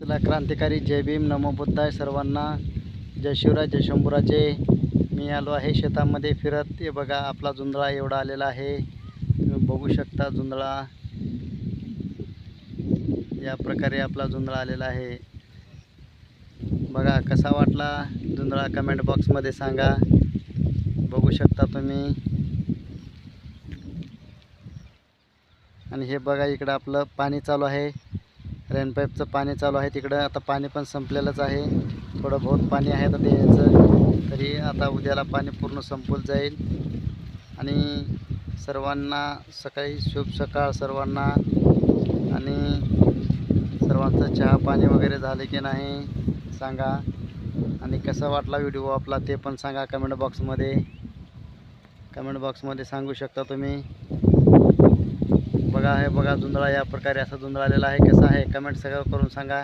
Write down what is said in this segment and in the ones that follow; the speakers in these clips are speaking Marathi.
चला क्रांतिकारी जय भीम नमो बुद्धाय सर्वांना जय शिवराय जय शंभूराजे। मी आलो आहे शेतामध्ये फिरत। हे बघा आपला जुंधळा एवढा आलेला आहे, तुम्ही बघू शकता। जुंधळा या प्रकारे आपला जुंधळा आलेला आहे। बघा कसा वाटला जुंधळा कमेंट बॉक्समध्ये सांगा। बघू शकता तुम्ही। आणि हे बघा इकडं आपलं पाणी चालू आहे, रेन पाईपचं पाणी चालू आहे तिकडं। आता पाणी पण संपलेलंच आहे, थोडं बहुत पाणी आहे आता द्यायचं, तरी आता उद्याला पाणी पूर्ण संपून जाईल। आणि सर्वांना सकाळी शुभ सकाळ सर्वांना। आणि सर्वांचं चहा पाणी वगैरे झाले की नाही सांगा। आणि कसा वाटला व्हिडिओ आपला ते पण सांगा कमेंट बॉक्समध्ये सांगू शकता तुम्ही। बघा हे बघा जुंधळा या प्रकारे असा जुंधळा आलेला आहे। कसा आहे कमेंट सगळं करून सांगा।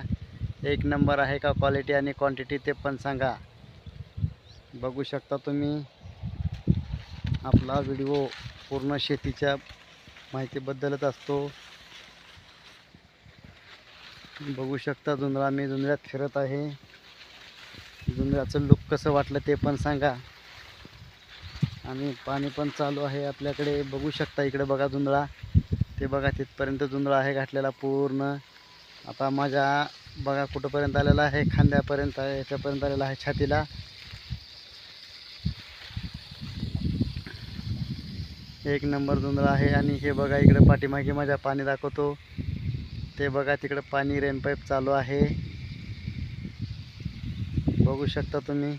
एक नंबर आहे का क्वालिटी आणि क्वांटिटी ते पण सांगा। बघू शकता तुम्ही आपला व्हिडिओ पूर्ण शेतीच्या माहितीबद्दलच असतो। बघू शकता जुंधळा, मी जुंधळ्यात फिरत आहे। जुंधळ्याचं लुक कसं वाटलं ते पण सांगा। आणि पाणी पण चालू आहे आपल्याकडे, बघू शकता इकडे बघा जुंधळा, ते बघा तिथपर्यंत जुंधळा आहे घातलेला पूर्ण। आता माझ्या बघा कुठंपर्यंत आलेला आहे, खांद्यापर्यंत आहे, याच्यापर्यंत आलेला आहे छातीला। एक नंबर जुंधळा आहे। आणि हे बघा इकडे पाठीमागे माझ्या पाणी दाखवतो, ते बघा तिकडे पाणी रेन पाईप चालू आहे, बघू शकता तुम्ही।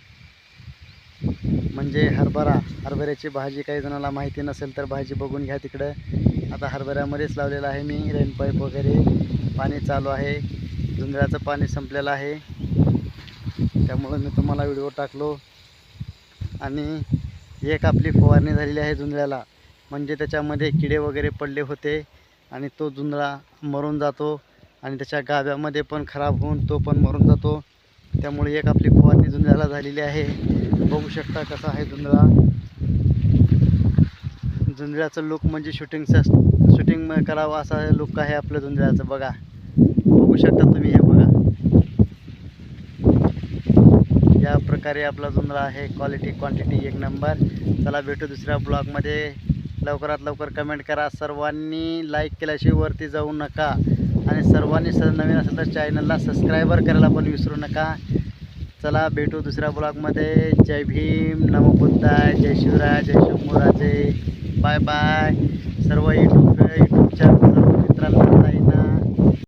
म्हणजे हरभऱ्याची भाजी काही जणाला माहिती नसेल तर भाजी बघून घ्या तिकडं। आता हरभऱ्यामध्येच लावलेला आहे मी रेन पाईप वगैरे, पाणी चालू आहे। जुंधळ्याचं पाणी संपलेलं आहे, त्यामुळे मी तुम्हाला व्हिडिओ टाकलो। आणि एक आपली फवारणी झालेली आहे जुंधळ्याला, म्हणजे त्याच्यामध्ये किडे वगैरे पडले होते आणि तो जुंधळा मरून जातो। आणि त्याच्या गाभ्यामध्ये पण खराब होऊन तो पण मरून जातो। त्यामुळे एक आपली फवारणी जुंधळ्याला झालेली आहे। बघू शकता कसा आहे जुंधळा। जुंधळ्याचं लुक म्हणजे शूटिंग करावं असा लुक आहे आपलं जुंधळ्याचं। बघा बघू शकता तुम्ही, हे बघा या प्रकारे आपला जुंधळा आहे। क्वालिटी क्वांटिटी एक नंबर। चला भेटू दुसऱ्या ब्लॉगमध्ये, लवकरात लवकर कमेंट करा। सर्वांनी लाईक केल्याशिवाय वरती जाऊ नका। आणि सर्वांनी नवीन असेल तर चॅनलला सबस्क्राईबर करायला पण विसरू नका। चला भेटू दुसऱ्या ब्लॉगमध्ये। जय भीम नमो बुद्धाय जय शिवराय जय शंभूराजे। बाय बाय सर्व यूट्यूब